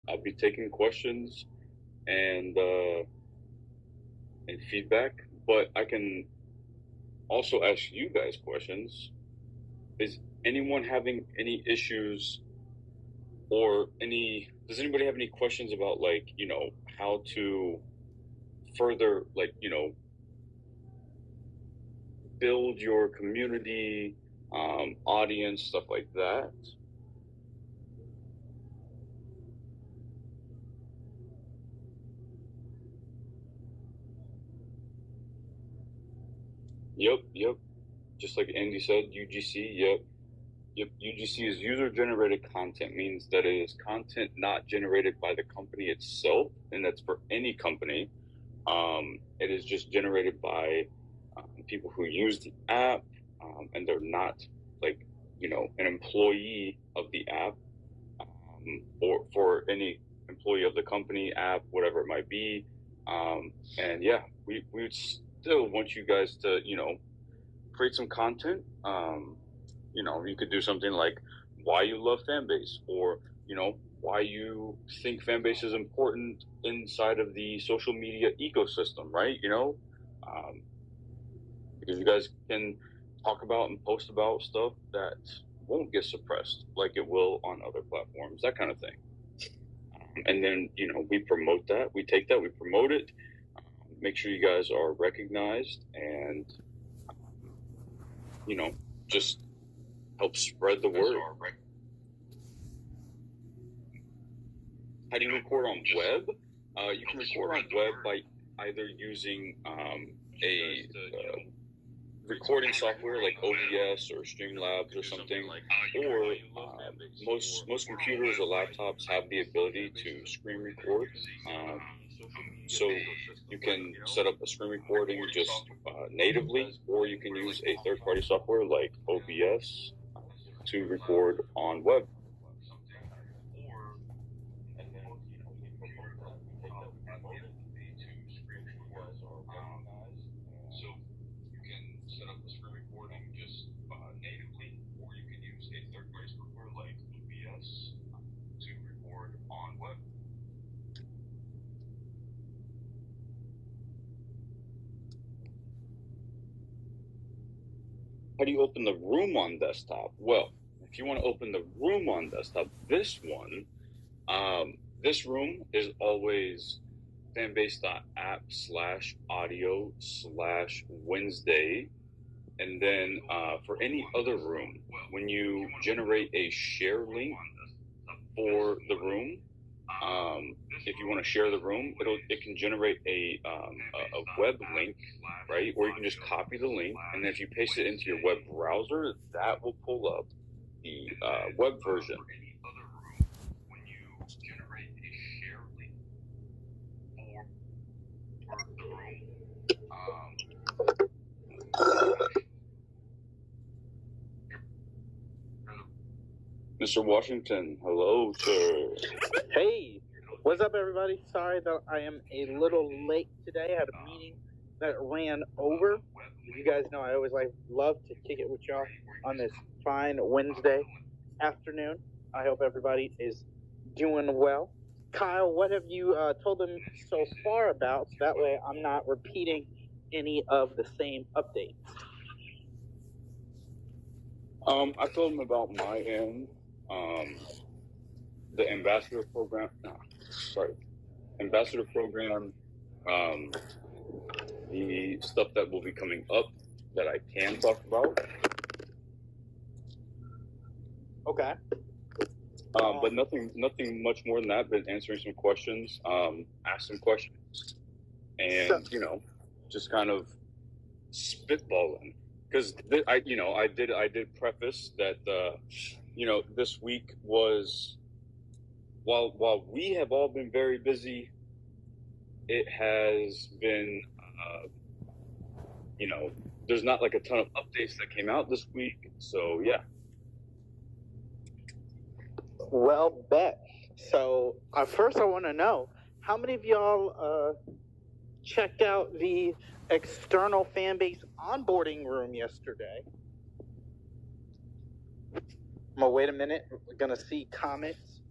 I'll be taking questions and feedback, but I can also ask you guys questions. Is anyone having any issues or does anybody have any questions about, like, how to further, like, build your community, audience, stuff like that? Yep. Just like Andy said, UGC, yep. UGC is user-generated content, means that it is content not generated by the company itself, and that's for any company. It is just generated by people who use the app, and they're not, like, an employee of the app, or for any employee of the company, app, whatever it might be. And yeah, we would still want you guys to, create some content. You could do something like why you love Fanbase, or, why you think Fanbase is important inside of the social media ecosystem, right? Because you guys can talk about and post about stuff that won't get suppressed like it will on other platforms, that kind of thing. And then, we promote that. We take that, we promote it, make sure you guys are recognized, and, just help spread the word. How do you record on web? You can record on web by either using a recording software like OBS or Streamlabs or something, or most computers or laptops have the ability to screen record. So you can set up a screen recording just natively, or you can use a third-party software like OBS to record on web. How do you open the room on desktop? Well, if you want to open the room on desktop, this room is always fanbase.app/audio/Wednesday. And then for any other room, when you generate a share link for the room, if you want to share the room, it can generate a web link, right? Or you can just copy the link, and if you paste it into your web browser, that will pull up the web version. Mr. Washington, hello, sir. Hey, what's up, everybody? Sorry that I am a little late today. I had a meeting that ran over. You guys know I always love to kick it with y'all on this fine Wednesday afternoon. I hope everybody is doing well. Kyle, what have you told them so far about, so that way I'm not repeating any of the same updates? I told them about my end. The ambassador program, the stuff that will be coming up that I can talk about. Okay. But nothing much more than that, but answering some questions, ask some questions, and, just kind of spitballing. Because I did preface that, this week was, while we have all been very busy, it has been, there's not like a ton of updates that came out this week. So, yeah. Well, bet. So, first I want to know, how many of y'all checked out the external Fanbase onboarding room yesterday? I'm going to wait a minute. We're going to see comments.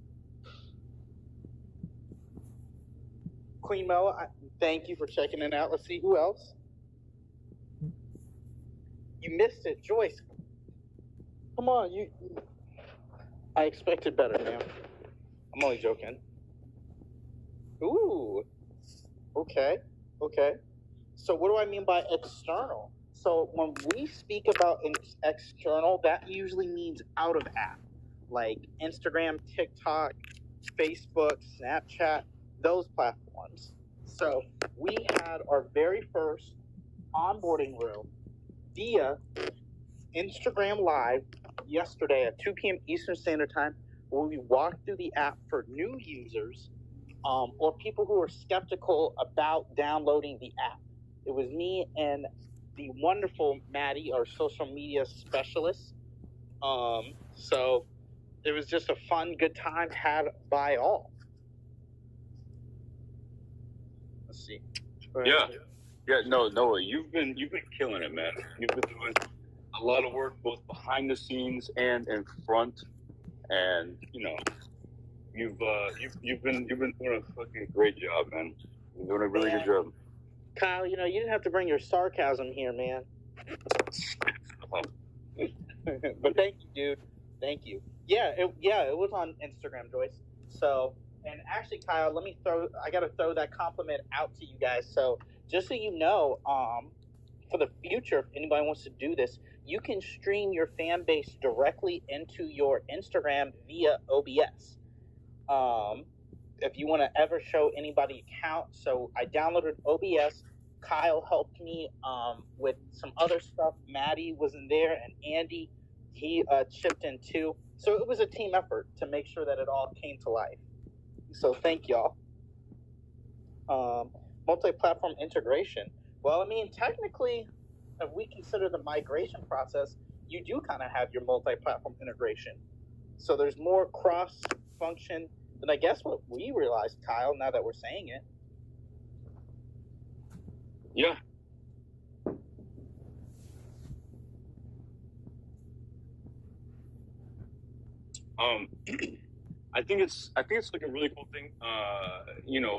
Queen Mo, thank you for checking it out. Let's see who else. You missed it, Joyce. Come on, I expected better, man. I'm only joking. Ooh. Okay. So what do I mean by external? So when we speak about external, that usually means out of app, like Instagram, TikTok, Facebook, Snapchat, those platforms. So we had our very first onboarding room via Instagram Live yesterday at 2 p.m. Eastern Standard Time, where we walked through the app for new users or people who are skeptical about downloading the app. It was me and the wonderful Maddie, our social media specialist. So it was just a fun, good time had by all. Let's see. Yeah. No, Noah, you've been killing it, man. You've been doing a lot of work both behind the scenes and in front, and you've been doing a fucking great job, man. You're doing a really good job. Kyle, you didn't have to bring your sarcasm here, man. But thank you, dude. Thank you. Yeah, it was on Instagram, Joyce. So, and actually, Kyle, I got to throw that compliment out to you guys. So, just so you know, for the future, if anybody wants to do this, you can stream your fan base directly into your Instagram via OBS. If you want to ever show anybody account, so I downloaded OBS. Kyle helped me with some other stuff. Maddie was in there, and Andy, he chipped in too. So it was a team effort to make sure that it all came to life. So thank y'all. Multi-platform integration. Well, I mean, technically, if we consider the migration process, you do kind of have your multi-platform integration. So there's more cross-function than I guess what we realized, Kyle, now that we're saying it. Yeah. I think it's like a really cool thing.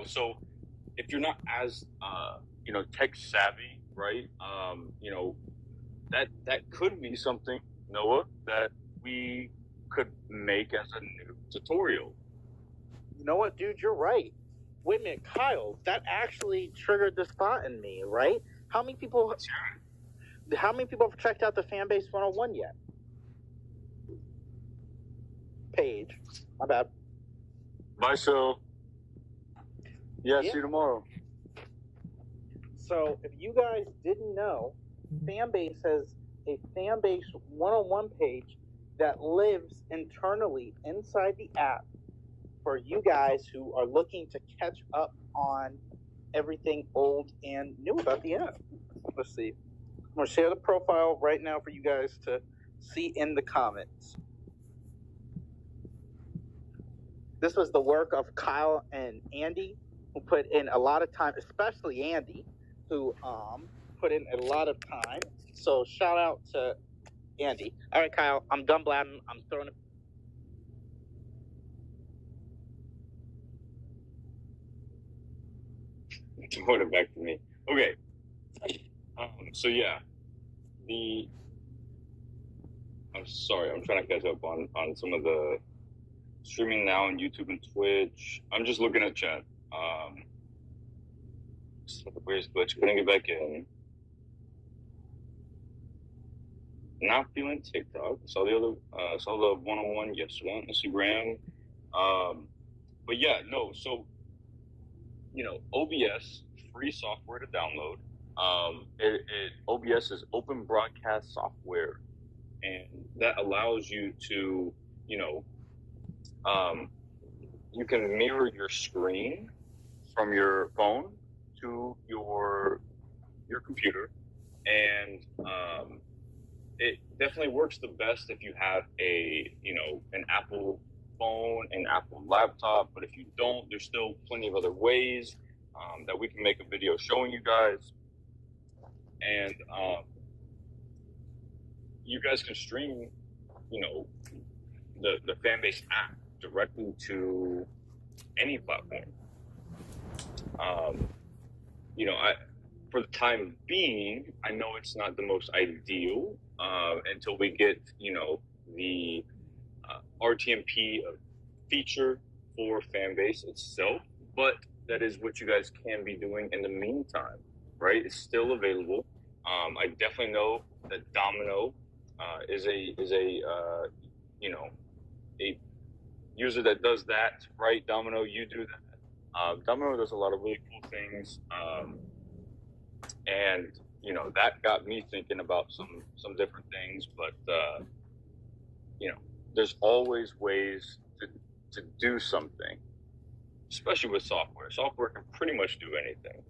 So if you're not as tech savvy, right? That could be something, Noah, that we could make as a new tutorial. You know what, dude? You're right. Wait a minute, Kyle. That actually triggered this thought in me, right? How many people have checked out the Fanbase 101 yet? Page. My bad. Bye, Phil. Yeah, see you tomorrow. So, if you guys didn't know, Fanbase has a Fanbase 101 page that lives internally inside the app for you guys who are looking to catch up on everything old and new about the app. Let's see. I'm going to share the profile right now for you guys to see in the comments. This was the work of Kyle and Andy, who put in a lot of time, especially Andy, who put in a lot of time. So shout out to Andy. All right, Kyle, I'm done blabbing. I'm throwing it. Throwing it back to me. Okay. So yeah, I'm sorry, I'm trying to catch up on some of the streaming now on YouTube and Twitch. I'm just looking at chat. Where's glitch? Couldn't get back in. Not feeling TikTok. Saw the 101 yesterday on Instagram. But yeah, no. So OBS, free software to download. OBS is open broadcast software, and that allows you to, you can mirror your screen from your phone to your computer, and it definitely works the best if you have an Apple phone, an Apple laptop. But if you don't, there's still plenty of other ways that we can make a video showing you guys. And you guys can stream, the Fanbase app directly to any platform. You know, for the time being, I know it's not the most ideal until we get, you know, the RTMP feature for Fanbase itself, but that is what you guys can be doing in the meantime, right? It's still available. I definitely know that Domino is a you know, a user that does that, right? Domino, you do that. Domino does a lot of really cool things, and you know that got me thinking about some different things. But you know, there's always ways to do something, especially with software. Software can pretty much do anything.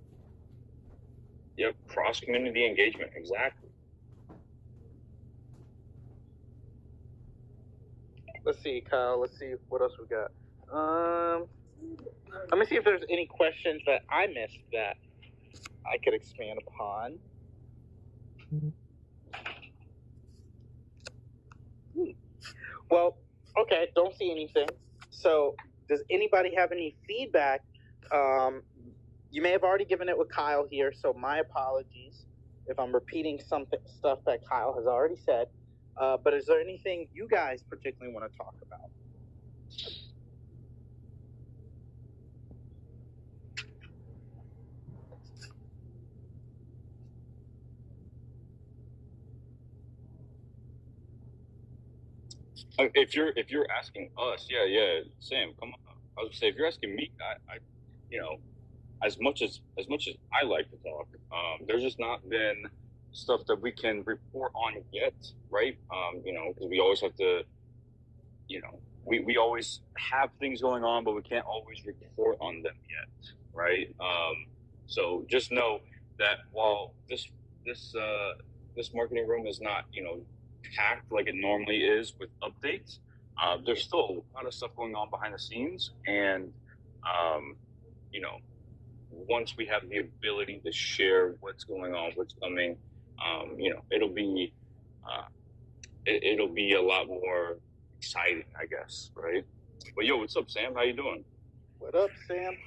Yep, cross community engagement, exactly. Let's see, Kyle. Let's see what else we got. Let me see if there's any questions that I missed that I could expand upon. Well, okay, don't see anything. So, does anybody have any feedback? You may have already given it with Kyle here, so my apologies if I'm repeating stuff that Kyle has already said. But is there anything you guys particularly want to talk about? If you're asking us, yeah, Sam, come on. I was gonna say if you're asking me, I you know, as much as I like to talk, there's just not been stuff that we can report on yet, right? You know, because we always have to, you know, we always have things going on, but we can't always report on them yet, right? So just know that while this marketing room is not, you know, packed like it normally is with updates, there's still a lot of stuff going on behind the scenes, and you know, once we have the ability to share what's going on, what's coming, you know, it'll be a lot more exciting, I guess, right? But yo, what's up, Sam? How you doing? What up, Sam?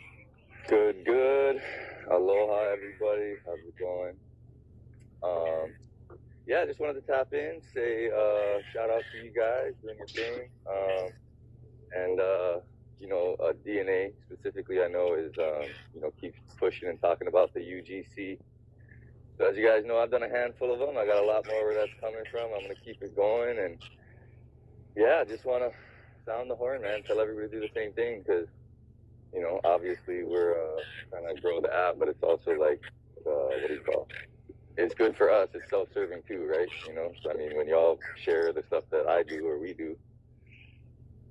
Good. Aloha, everybody. How's it going? Yeah, just wanted to tap in, say shout out to you guys doing your thing, and you know, DNA specifically, I know is you know, keeps pushing and talking about the UGC. So as you guys know, I've done a handful of them. I got a lot more where that's coming from. I'm gonna keep it going, and yeah, just want to sound the horn, man. Tell everybody to do the same thing, because you know, obviously we're trying to grow the app, but it's also like what do you call it? It's good for us. It's self-serving too, right? You know, so I mean, when y'all share the stuff that I do or we do,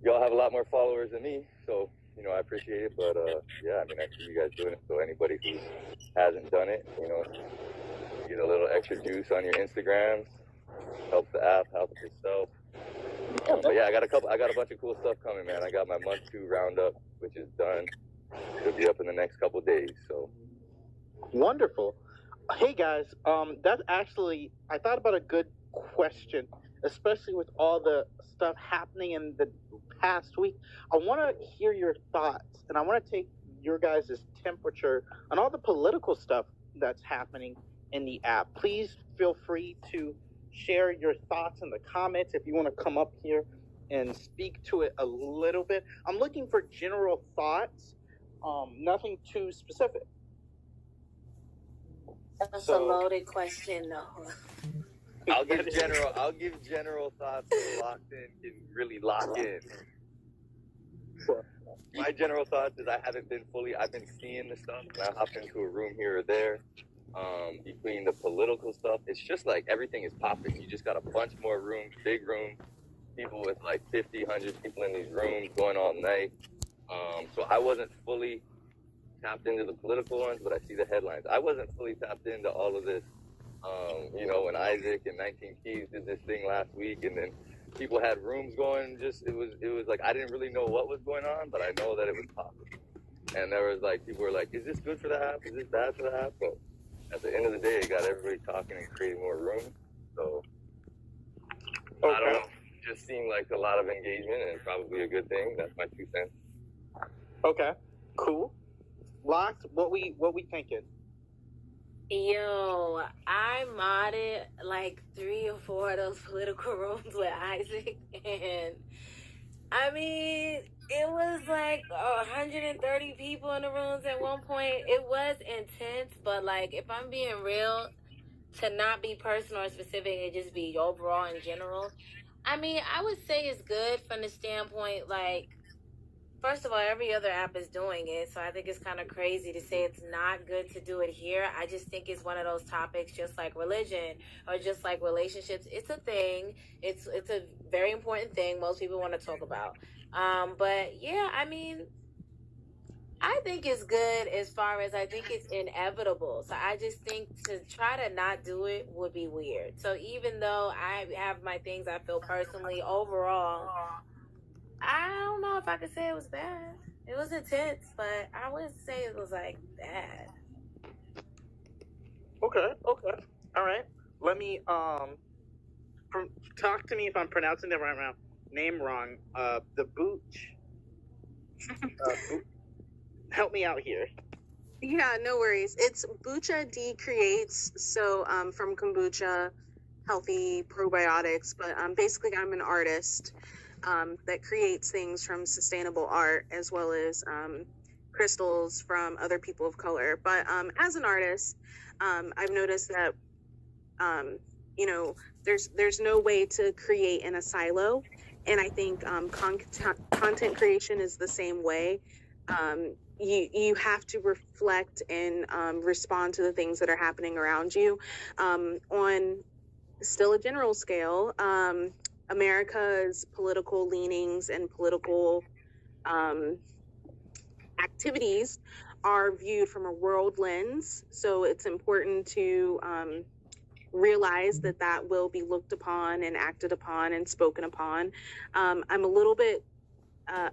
y'all have a lot more followers than me. So, you know, I appreciate it. But yeah, I mean, I see you guys doing it. So anybody who hasn't done it, you know, get a little extra juice on your Instagrams. Helps the app, helps yourself. But yeah, I got a bunch of cool stuff coming, man. I got my month 2 roundup, which is done. It'll be up in the next couple days. So Wonderful. Hey guys, that's actually, I thought about a good question, especially with all the stuff happening in the past week. I want to hear your thoughts, and I want to take your guys' temperature on all the political stuff that's happening in the app. Please feel free to share your thoughts in the comments if you want to come up here and speak to it a little bit. I'm looking for general thoughts, nothing too specific. That's a loaded question, though. I'll give general thoughts so locked in can really lock in. My general thoughts is I've been seeing the stuff, and I hop into a room here or there. Between the political stuff, it's just like everything is popping. You just got a bunch more rooms, big rooms, people with like 50, 100 people in these rooms going all night. So I wasn't fully tapped into the political ones, but I see the headlines. I wasn't fully tapped into all of this. You know, when Isaac and 19 Keys did this thing last week, and then people had rooms going, it was like I didn't really know what was going on, but I know that it was popping. And there was like, people were like, is this good for the app? Is this bad for the app? But at the end of the day, it got everybody talking and creating more room. So I don't know. It just seemed like a lot of engagement, and probably a good thing. That's my 2 cents. Okay, cool. Locked. What we thinking? Yo, I modded like 3 or 4 of those political rooms with Isaac, and I mean, it was like 130 people in the rooms at one point. It was intense, but like, if I'm being real, to not be personal or specific and just be overall in general, I mean, I would say it's good from the standpoint, like, first of all, every other app is doing it, so I think it's kind of crazy to say it's not good to do it here. I just think it's one of those topics, just like religion or just like relationships. It's a thing. It's a very important thing most people want to talk about. But yeah, I mean, I think it's good as far as I think it's inevitable. So I just think to try to not do it would be weird. So even though I have my things I feel personally, overall, I don't know if I could say it was bad. It was intense, but I wouldn't say it was like bad. Okay. All right. Let me talk to me if I'm pronouncing the name wrong. The Booch. Help me out here. Yeah, no worries. It's Bucha D Creates, so from kombucha, healthy probiotics. But basically, I'm an artist that creates things from sustainable art as well as crystals from other people of color. But as an artist, I've noticed that there's no way to create in a silo, and I think content creation is the same way. You have to reflect and respond to the things that are happening around you. On still a general scale, America's political leanings and political activities are viewed from a world lens. So it's important to realize that will be looked upon and acted upon and spoken upon. I'm a little bit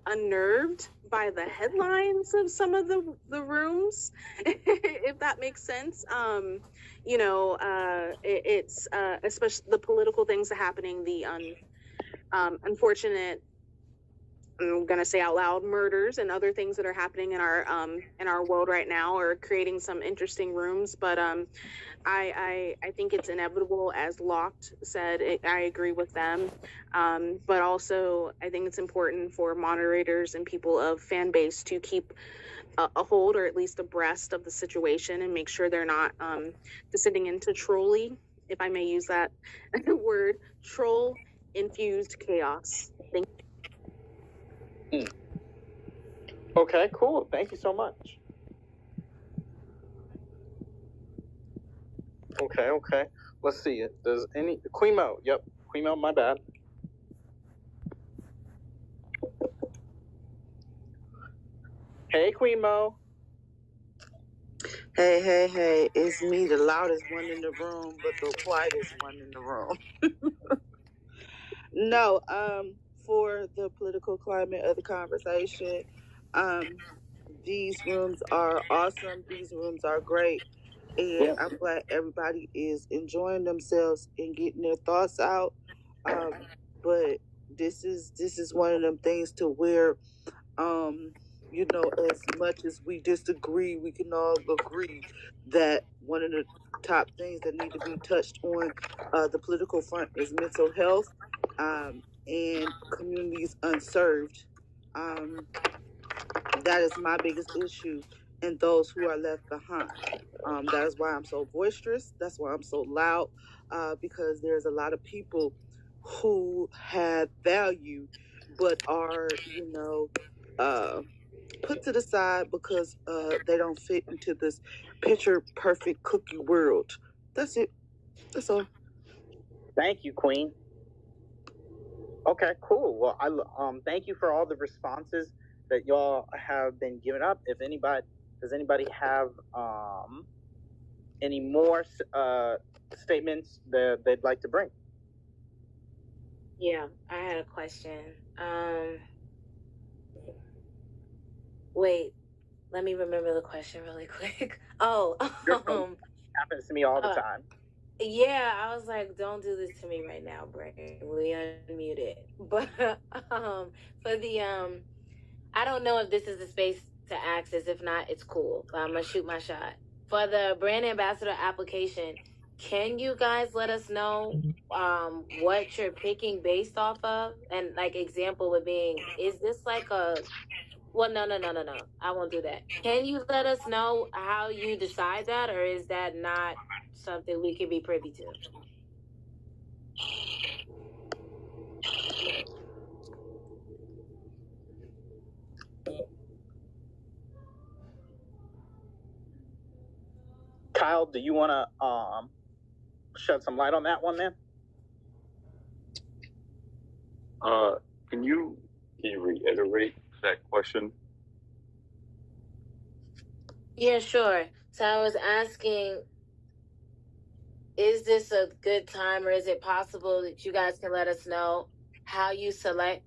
unnerved by the headlines of some of the rooms, if that makes sense. It's especially the political things that are happening, the unfortunate, I'm gonna say out loud, murders and other things that are happening in our world right now are creating some interesting rooms. But I think it's inevitable, as Locked said. I agree with them. But also, I think it's important for moderators and people of fan base to keep a hold, or at least abreast of the situation, and make sure they're not descending into trolly, if I may use that word, troll-infused chaos. Thank you. Okay, cool. Thank you so much. Okay. Let's see it. Does any Quimo? Yep, Quimo. My bad. Hey, Quimo. Hey, it's me, the loudest one in the room, but the quietest one in the room. No, for the political climate of the conversation, these rooms are awesome. These rooms are great. And I'm glad everybody is enjoying themselves and getting their thoughts out. But this is one of them things to where, as much as we disagree, we can all agree that one of the top things that need to be touched on the political front is mental health and communities unserved. That is my biggest issue, and those who are left behind. That is why I'm so boisterous. That's why I'm so loud, because there's a lot of people who have value but are, put to the side because they don't fit into this picture perfect cookie world. That's it. That's all. Thank you, Queen. Okay, cool. Well, I thank you for all the responses that y'all have been giving up. Does anybody have any more statements that they'd like to bring? Yeah, I had a question. Wait, let me remember the question really quick. Happens to me all the time. Yeah, I was like, don't do this to me right now, Brain. We unmuted. But for the I don't know if this is the space to ask this. If not, it's cool. But I'm gonna shoot my shot. For the brand ambassador application, can you guys let us know what you're picking based off of? And like example would being, is this like a well, no. I won't do that. Can you let us know how you decide that, or is that not something we can be privy to? Kyle, do you want to shed some light on that one, man? Can you reiterate that question? Yeah, sure. So I was asking, is this a good time, or is it possible that you guys can let us know how you select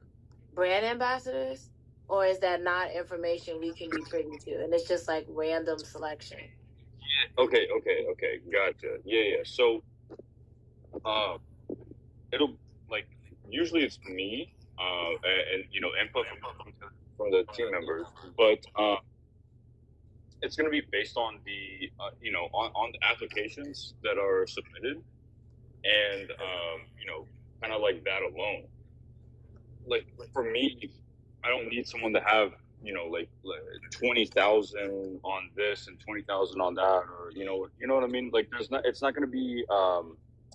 brand ambassadors, or is that not information we can be privy to, and it's just like random selection? Okay, gotcha. Yeah. So, it'll like usually it's me, and input from the team members, but it's going to be based on the on the applications that are submitted, and kind of like that alone. Like for me, I don't need someone to have like 20,000 on this and 20,000 on that, or you know what I mean. Like it's not going to be.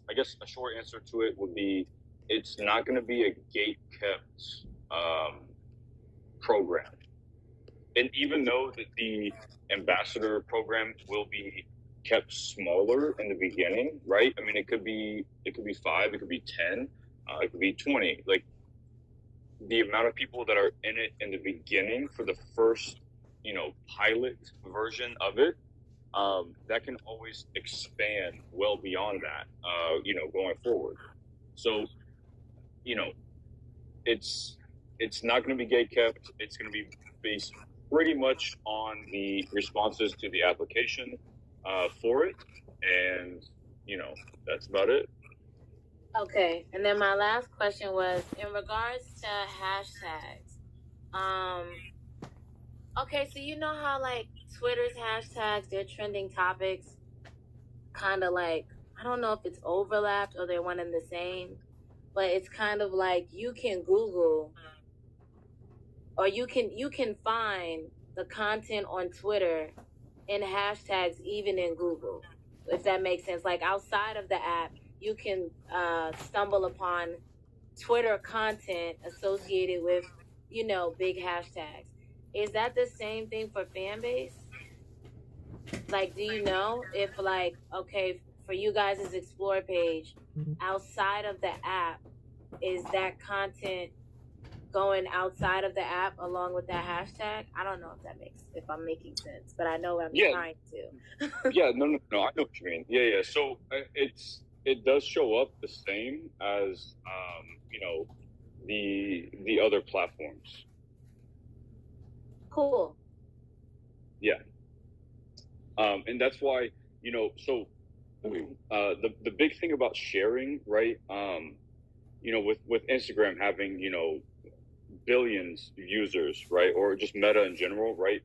I guess a short answer to it would be, it's not going to be a gate kept program. And even though that the ambassador program will be kept smaller in the beginning, right? I mean, it could be 5, it could be 10, it could be 20. Like the amount of people that are in it in the beginning for the first, pilot version of it, that can always expand well beyond that, going forward. So, it's not going to be gate kept. It's going to be based pretty much on the responses to the application for it, and that's about it. Okay, and then my last question was in regards to hashtags. Okay, so you know how like Twitter's hashtags, their trending topics, kind of like, I don't know if it's overlapped or they're one and the same, but it's kind of like you can Google, or you can find the content on Twitter in hashtags even in Google, if that makes sense. Like outside of the app, you can stumble upon Twitter content associated with, big hashtags. Is that the same thing for fan base? Like, do you know if like, okay, for you guys' Explore page, outside of the app, is that content going outside of the app along with that hashtag? I don't know if I'm making sense, but I know I'm trying to. Yeah, no, I know what you mean. Yeah. So it does show up the same as the other platforms. Cool. Yeah. And that's why so the big thing about sharing, right? With Instagram having billions of users, right, or just Meta in general, right?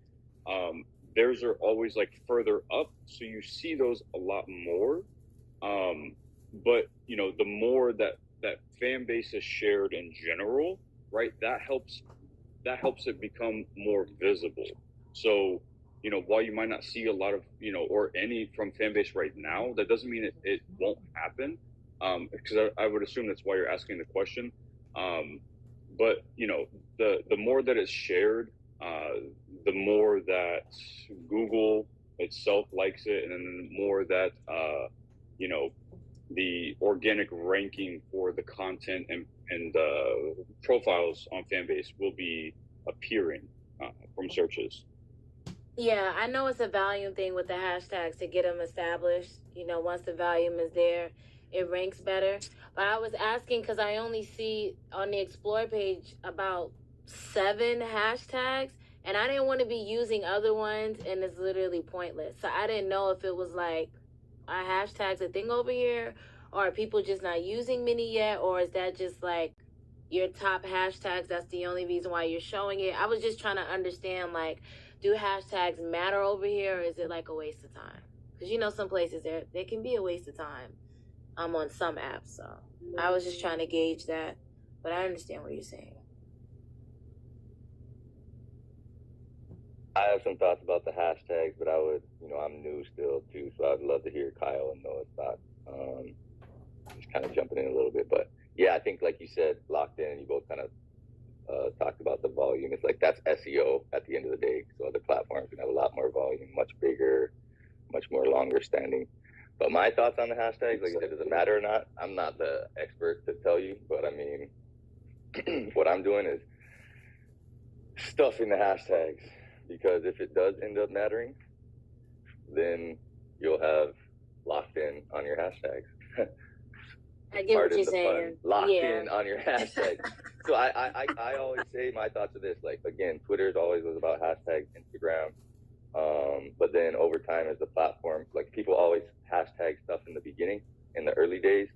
Theirs are always like further up, so you see those a lot more. But the more that fan base is shared in general, right, that helps it become more visible. So while you might not see a lot of or any from fan base right now, that doesn't mean it won't happen, because I would assume that's why you're asking the question. But the more that it's shared, the more that Google itself likes it, and then the more that the organic ranking for the content and profiles on Fanbase will be appearing from searches. Yeah, I know it's a volume thing with the hashtags to get them established. Once the volume is there, it ranks better. But I was asking because I only see on the Explore page about 7 hashtags, and I didn't want to be using other ones, and it's literally pointless. So I didn't know if it was like, are hashtags a thing over here, or are people just not using many yet, or is that just like your top hashtags, that's the only reason why you're showing it? I was just trying to understand like do hashtags matter over here, or is it like a waste of time? Because, you know, some places there can be a waste of time on some apps. So I was just trying to gauge that, but I understand what you're saying. I have some thoughts about the hashtags, but I would, you know, I'm new still too, so I'd love to hear Kyle and Noah's thoughts. Just kind of jumping in a little bit, but yeah, I think like you said, locked in, you both kind of talked about the volume. It's like that's SEO at the end of the day. So other platforms can have a lot more volume, much bigger, much more longer standing. But my thoughts on the hashtags, like you said, does it matter or not? I'm not the expert to tell you, but I mean, what I'm doing is stuffing the hashtags, because if it does end up mattering, then you'll have locked in on your hashtags. I get what you're saying. Locked in on your hashtag. So I always say my thoughts of this. Like, again, Twitter always was about hashtags, Instagram. But then over time, as the platform, like people always hashtag stuff in the beginning, in the early days.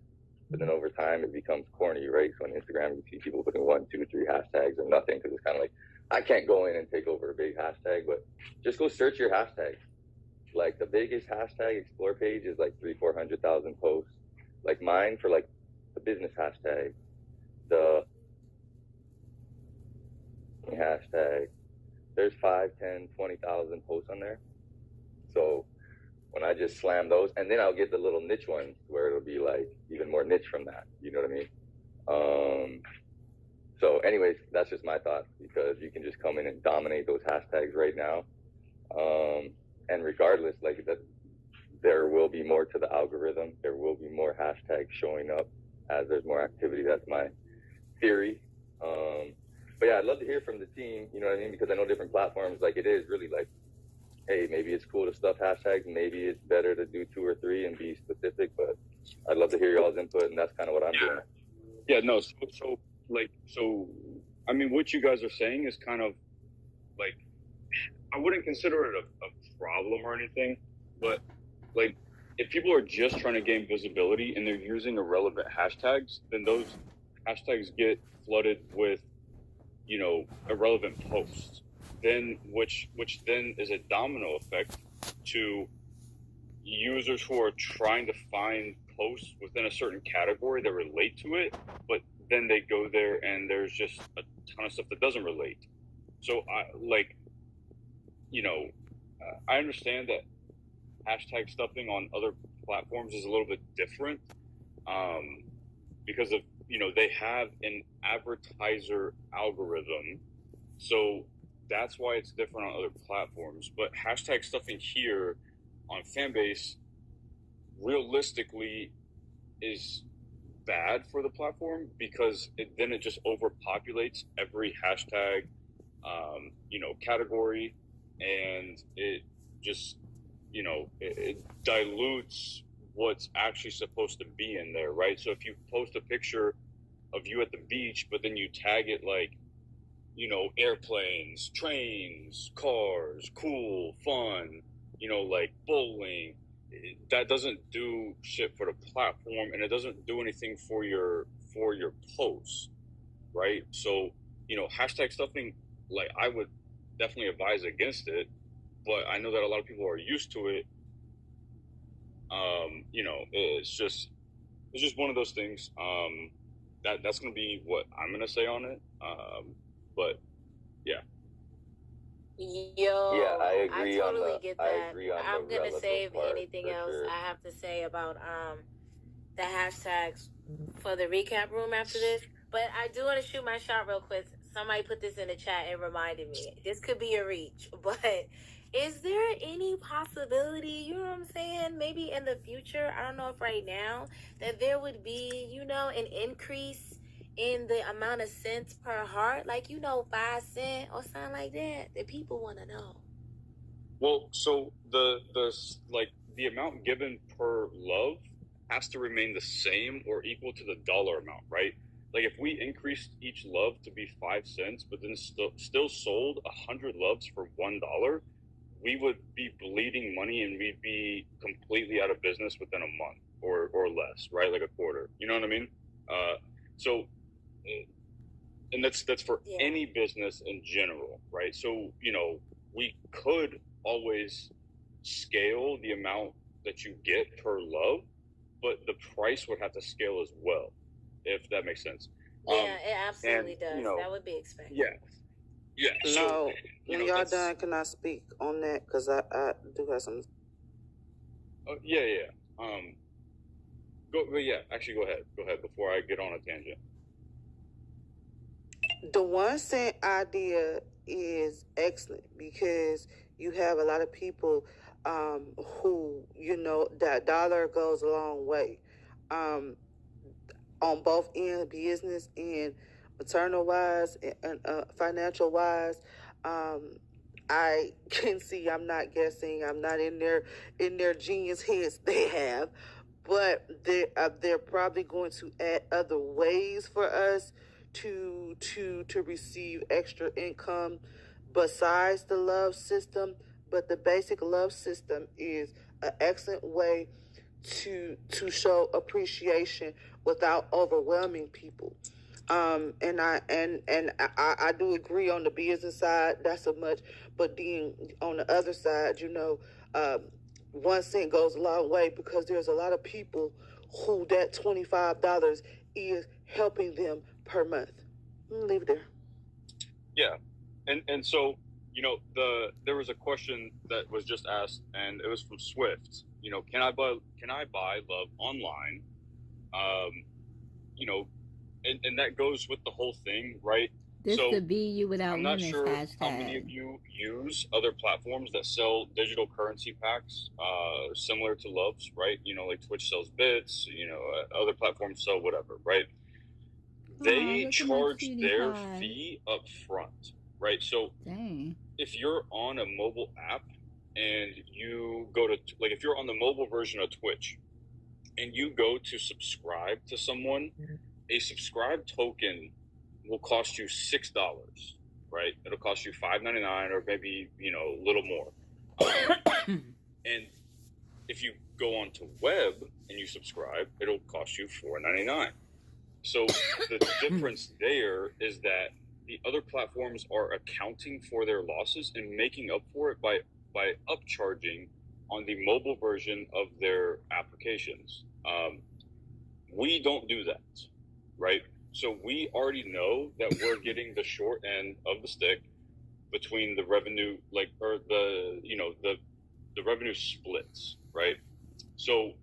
But then over time, it becomes corny, right? So on Instagram, you see people putting 1, 2, 3 hashtags or nothing, because it's kind of like, I can't go in and take over a big hashtag, but just go search your hashtags. Like the biggest hashtag explore page is like 300,000-400,000 posts. Like mine for like the business hashtag, the hashtag, there's 5, 10, 20,000 posts on there. So when I just slam those, and then I'll get the little niche ones where it'll be like even more niche from that. You know what I mean? So anyways, that's just my thoughts, because you can just come in and dominate those hashtags right now. And regardless, like that, there will be more to the algorithm. There will be more hashtags showing up as there's more activity. That's my theory. But yeah, I'd love to hear from the team, you know what I mean? Because I know different platforms, like it is really like, hey, maybe it's cool to stuff hashtags. Maybe it's better to do 2 or 3 and be specific, but I'd love to hear y'all's input, and that's kind of what I'm doing. Yeah, no, so, I mean, what you guys are saying is kind of like, I wouldn't consider it a problem or anything, but like, if people are just trying to gain visibility and they're using irrelevant hashtags, then those hashtags get flooded with, you know, irrelevant posts. Then, which then is a domino effect to users who are trying to find posts within a certain category that relate to it, but then they go there and there's just a ton of stuff that doesn't relate. So I understand that hashtag stuffing on other platforms is a little bit different, because of, you know, they have an advertiser algorithm. So that's why it's different on other platforms. But hashtag stuffing here on Fanbase realistically is bad for the platform, because then it just overpopulates every hashtag, category, and it just, you know, it dilutes what's actually supposed to be in there, right? So if you post a picture of you at the beach, but then you tag it like, you know, airplanes, trains, cars, cool, fun, you know, like bowling, that doesn't do shit for the platform, and it doesn't do anything for your posts, right? So, you know, hashtag stuffing, like, I would definitely advise against it, but I know that a lot of people are used to it. You know, it's just one of those things. That's going to be what I'm going to say on it. But yeah. Yo, Yeah, I agree. I totally on the, get that. I agree on I'm the gonna relevant save part, anything for else sure. I have to say about the hashtags for the recap room after this. But I do want to shoot my shot real quick. Somebody put this in the chat and reminded me. This could be a reach, but is there any possibility, you know what I'm saying, maybe in the future, I don't know if right now, that there would be, you know, an increase in the amount of cents per heart, like, you know, 5 cents or something like that? The people want to know. Well, so the amount given per love has to remain the same or equal to the dollar amount, right? Like, if we increased each love to be 5 cents, but then still sold 100 loves for $1, we would be bleeding money, and we'd be completely out of business within a month or less, right? Like a quarter. You know what I mean? And that's for any business in general, right? So, you know, we could always scale the amount that you get per love, but the price would have to scale as well, if that makes sense. Yeah, it absolutely and, does. you know, That would be expected. Yeah. No, So, when know, y'all that's, done, can I speak on that? Because I do have some. yeah. Actually, go ahead before I get on a tangent. The 1 cent idea is excellent because you have a lot of people who, you know, that dollar goes a long way on both ends, business and maternal wise and financial wise. I can see, I'm not guessing, I'm not in their genius heads they have, but they're probably going to add other ways for us to receive extra income besides the love system. But the basic love system is an excellent way to show appreciation without overwhelming people. And I do agree on the business side. That's a much, but then on the other side, you know, 1 cent goes a long way because there's a lot of people who that $25 is helping them per month. Leave it there. Yeah, and so, you know, there was a question that was just asked, and it was from Swift. You know, can I buy love online? You know, and that goes with the whole thing, right? This So the Be You Without I'm not Limits sure how many of hashtag. you use other platforms that sell digital currency packs, similar to Love's, right? You know, like Twitch sells bits, you know, other platforms sell whatever, right? They Look at my charge cutie their pie. fee up front, right? So Dang. if you're on a mobile app and you go to, like, if you're on the mobile version of Twitch and you go to subscribe to someone, a subscribe token will cost you $6, right? It'll cost you $5.99 or maybe, you know, a little more. And if you go onto web and you subscribe, it'll cost you $4.99. So the difference there is that the other platforms are accounting for their losses and making up for it by upcharging on the mobile version of their applications. We don't do that, right? So we already know that we're getting the short end of the stick between the revenue, the revenue splits, right? So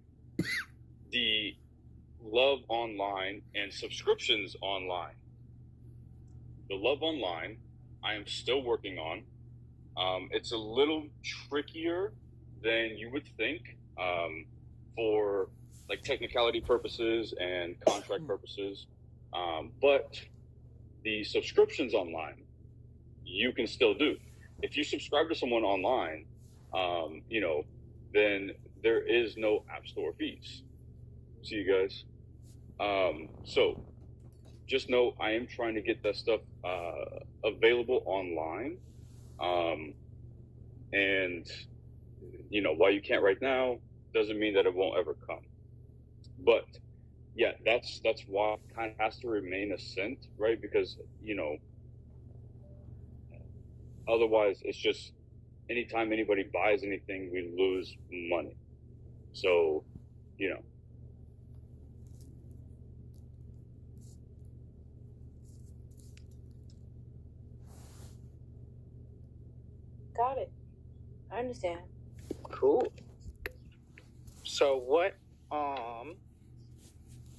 the love online and subscriptions online. The love online, I am still working on. It's a little trickier than you would think for like technicality purposes and contract purposes. But the subscriptions online, you can still do. If you subscribe to someone online, you know, then there is no App Store fees. See you guys. So just know I am trying to get that stuff available online. And, you know, while you can't right now, doesn't mean that it won't ever come. But yeah, that's why it kind of has to remain a cent, right? Because, you know, otherwise it's just anytime anybody buys anything, we lose money. So, you know. Got it. I understand. Cool. So what?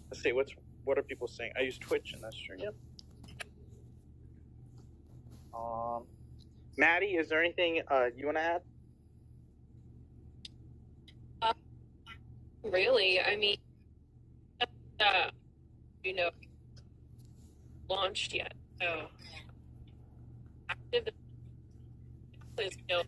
Let's see. What are people saying? I use Twitch in that stream. Yep. Maddie, is there anything you want to add? Really, I mean, you know, launched yet. So active is, you know,